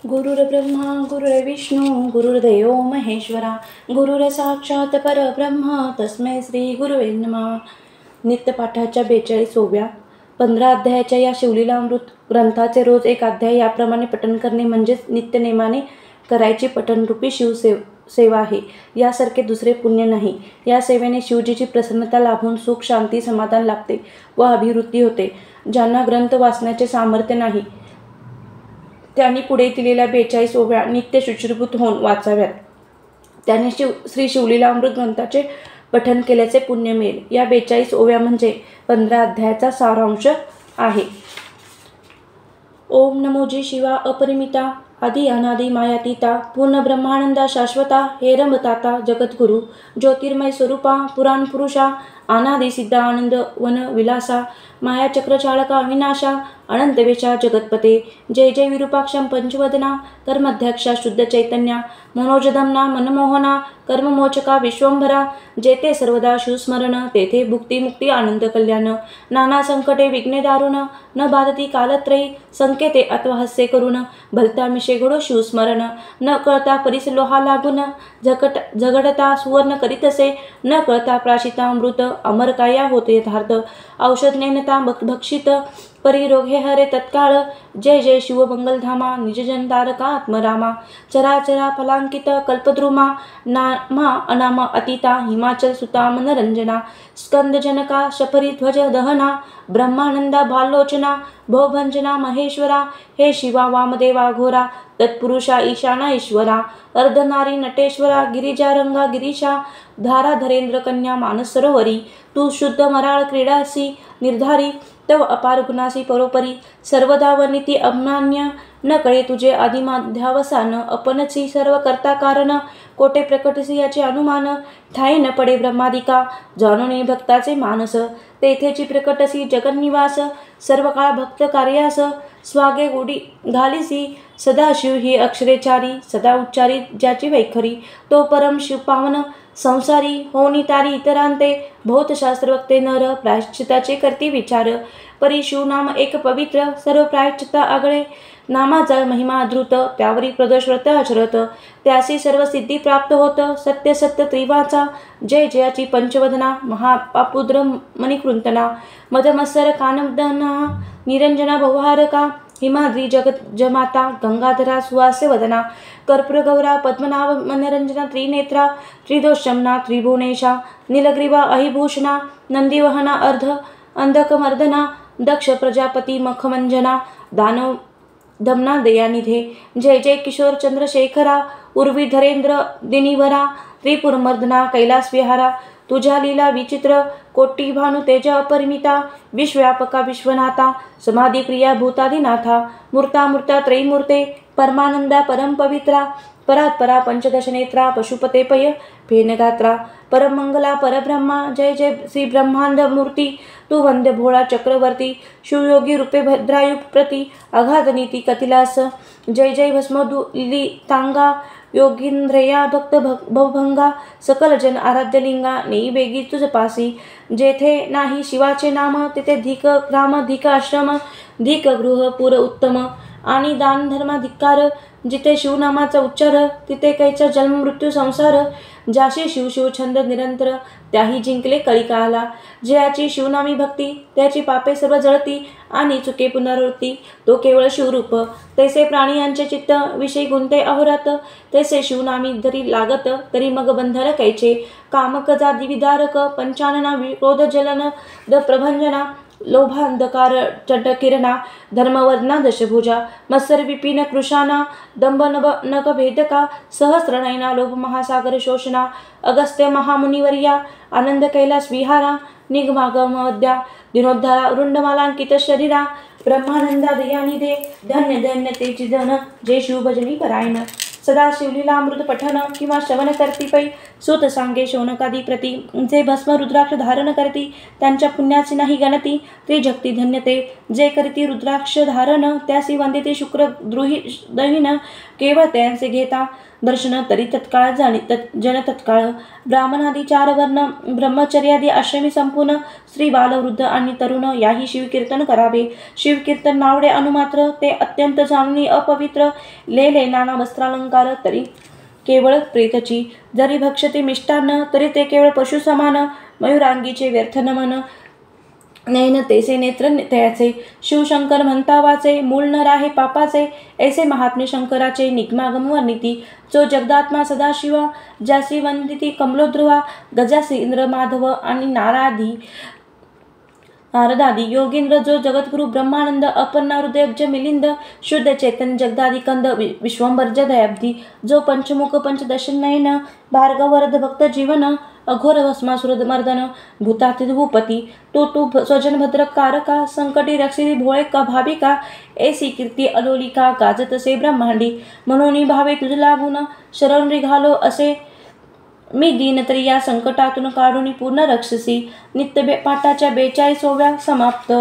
गुरुर्ब्रह्मा गुरुर्विष्णू गुरुर्देव महेश्वरा गुरुर साक्षात परब्रह्म तस्मै श्री गुरुवे नमः. नित्यपाठाच्या 42व्या 15 अध्यायाच्या या शिवलीलामृत ग्रंथाचे रोज एक अध्याय याप्रमाणे पठण करणे म्हणजेच नित्यनेमाने करायची पठणरूपी सेवा आहे. यासारखे दुसरे पुण्य नाही. या सेवेने शिवजीची प्रसन्नता लाभून सुख शांती समाधान लाभते व अभिवृद्धी होते. ज्यांना ग्रंथ वाचण्याचे सामर्थ्य नाही त्यांनी पुढे दिलेल्या 42 ओव्या नित्य शुचिर्भूत होऊन वाचाव्यात. त्याने श्री शिवलीलामृत ग्रंथाचे पठण केल्याचे पुण्य मिळेल. या 42 ओव्या म्हणजे 15 अध्यायाचा सारांश आहे. ओम नमो जी शिवा अपरिमिता आदि अनादि मायातीता पूर्ण ब्रह्मानंदा शाश्वता हे रमताता जगद्गुरु ज्योतिर्मय स्वरूपा पुराण पुरुषा अनादि सिद्ध आनंद वन विलासा मायाचक्र चालका विनाशा अनंतवेशा जगतपते जय जय विरूपाक्षम पंचवदना कर्मध्यक्षा शुद्ध चैतन्या मनोजधमना मनमोहना कर्ममोचका विश्वंभरा जेते सर्वदा शिवस्मरण तेथे भुक्ती मुक्ती आनंद कल्याण नाना संकटे विघ्ने दारुण न बाधती कालत्रयी संकेते अथवा हस्ये करून भलता मिशे घडो शिवस्मरण न कळता परिसलोहा लागून झगडता सुवर्ण करीतसे न कळता प्राशिता अमृत अमर काया होते यथार्थ औषध नेनता भक्षित परिरोग हे हरे तत्काळ जय जय शिव मंगलधामा निजजन तारका आत्मरामा चराचरा फलांकित कल्पद्रुमा नामा अनामा अतिता हिमाचल सुता मनरंजना स्कंदजनका शपरी ध्वज दहना ब्रह्मानंदा भालोचना भवभंजना महेश्वरा हे शिवा वामदेवा घोरा तत्पुरुषा ईशाना ईश्वरा अर्धनारी नटेश्वरा गिरिजारंगा गिरीशा धारा धरेंद्र कन्या मानस सरोवरी तू शुद्ध मराळ क्रीडासी निर्धारी तव अपार गुणासी परोपरी सर्वदा वनिती अमान्य न कळे तुझे आदिमाध्यावसान आपणची सर्व करता कारण कोटे प्रकटसी याचे अनुमान ठाई न पडे ब्रह्मादिका जाणून भक्ताचे मानस तेथेची प्रकटसी जगन्निवास सर्व काळ भक्त कार्यास स्वागे गोडी घालिसी सदाशिव ही अक्षरेचारी सदा उच्चारी ज्याची वैखरी तो परम शिव पावन संसारी होनी तारी इतरांते भौतशास्त्र वक्ते नर प्रायश्चिताचे करती विचार परी शिवनाम एक पवित्र सर्व प्रायश्चिता आगळे नामाचा महिमा धृत त्यावरी प्रदोष व्रत आचरत त्यासी सर्व सिद्धी प्राप्त होत सत्य सत्य त्रिवाचा जय जयाची पंचवदना महापापुद्र मणिकृंतना मदमत्सर कानदना निरंजना भवहारका हिमाद्री जगज्जमाता गंगाधरा सुहास्य वदना कर्पूरगौरा पद्मनाभ मनरंजना त्रिनेत्रा त्रिदोषमना त्रिभुवनेशा नीलग्रीवा अहिभूषणा नंदीवहना अंधकमर्दना दक्ष प्रजापती मखमंजना दानव दमना दयानिधे जय जय किशोर चंद्रशेखरा उर्वी धरेंद्र दिनिवरा त्रिपुरमर्दना कैलास विहारा तुझ्या लीला विचित्र कोटी भानु तेजा अपरिमिता विश्वव्यापका विश्वनाथा समाधी प्रिया भूतादिनाथा मूर्ता मूर्ता त्रैमूर्ते परमानंदा परम पवित्रा परात्परा पंचदश नेत्रा पशुपते पय फेनगात्रा परमंगला परब्रह्मा जय जय श्री ब्रह्मांड मूर्ती तू वंद्य भोळा चक्रवर्ती शिवयोगी रूपे भद्रायु प्रति अगाध नीती कतिलास जय जय भस्मदुली तांगा योगींद्रया भक्त भवभंगा सकल जन आराध्यलिंगा नेई बेगी तुझ पासी जेथे नाही शिवाचे नाम तिथे धिक ग्राम धिक आश्रम धिक गृह पुर उत्तम आणि दान धर्माधिकार जिथे शिवनामाचा उच्चार तिथे कैचा जन्म मृत्यू संसार ज्याशी शिव शिव छंद निरंतर त्याही जिंकले कलिकाला जयाची शिवनामी भक्ती त्याची पापे सर्व जळती आणि चुके पुनरावृत्ती तो केवळ शिवरूप तैसे प्राणी यांचे चित्त विषयी गुंते अहोरात तैसे शिवनामी जरी लागत तरी मग बंधन कैचे कामक जादी विदारक पंचानना विरोध जलन द प्रभंजना लोभांधकार चंडकिरणा धर्मवर्णा दशभुजा मत्सर विपिन कृशाना दंभ नक भेदका सहस्रनयना लोभ महासागर शोषणा अगस्त्य महामुनिवर्या आनंद कैलास विहारा निगमागमद्या दिनोद्धारा रुंडमालांकित शरीरा ब्रह्मानंदा दयानिधे धन्य धन्य तेची धन जय शिवभजनी परायण सदा शिवलीलामृत पठन किंवा श्रवण करती पै सुत सांगे शौनकादी प्रती जे भस्म रुद्राक्ष धारण करती त्यांच्या पुण्याची नाही गणती ते जगती धन्यते जे करती रुद्राक्ष धारण त्यासी वंदिते शुक्र द्रुही दहीन केवळ त्यांचे घेता दर्शन तरी तत्काळ जन तत्काळ ब्राह्मणादी 4 वर्ण ब्रह्मचर्यादी आश्रमी संपूर्ण स्त्री बालवृद्ध आणि तरुण याही शिवकीर्तन करावे. शिवकीर्तन नावडे अनुमात्र ते अत्यंत जाणून अपवित्र लेले नाना वस्त्रालंकार तरी केवळ प्रेतची. जरी भक्षते मिष्टान्न तरी ते केवळ पशु समान. मयुरांगीचे व्यर्थ नमन नयन तेसे नेत्र तयाचे. शिवशंकर म्हणता वाचे मूळ न राहे पापाचे. ऐसे महात्म्य शंकराचे निगमागम वर्णिती. जो जगदात्मा सदाशिवा ज्यासी वंदिती कमलोध्रुवा गजासी इंद्र माधव आणि नारदादी योगेंद्र. जो जगद्गुरु ब्रह्मानंद अपर्णा हृदयब्ज मिलिंद शुद्ध चैतन्य जगदादिकंद विश्वंभर दयाब्दी. जो पंचमुख पंचदशनयन भार्गव वरद भक्त जीवन अघोर भस्मासुर मर्दन भूतातीत भूपती. तो स्वजन भद्र कारका संकटी रक्षिती भोळे का भाविका. ऐसी कीर्ती अलोलिका गाजतसे ब्रह्मांडी. म्हणून भावे तुझ लागून शरण निघालो असे मी दीन तरी या संकटातून काढून पूर्ण रक्षसी. नित्य पाठाच्या 42व्या समाप्त.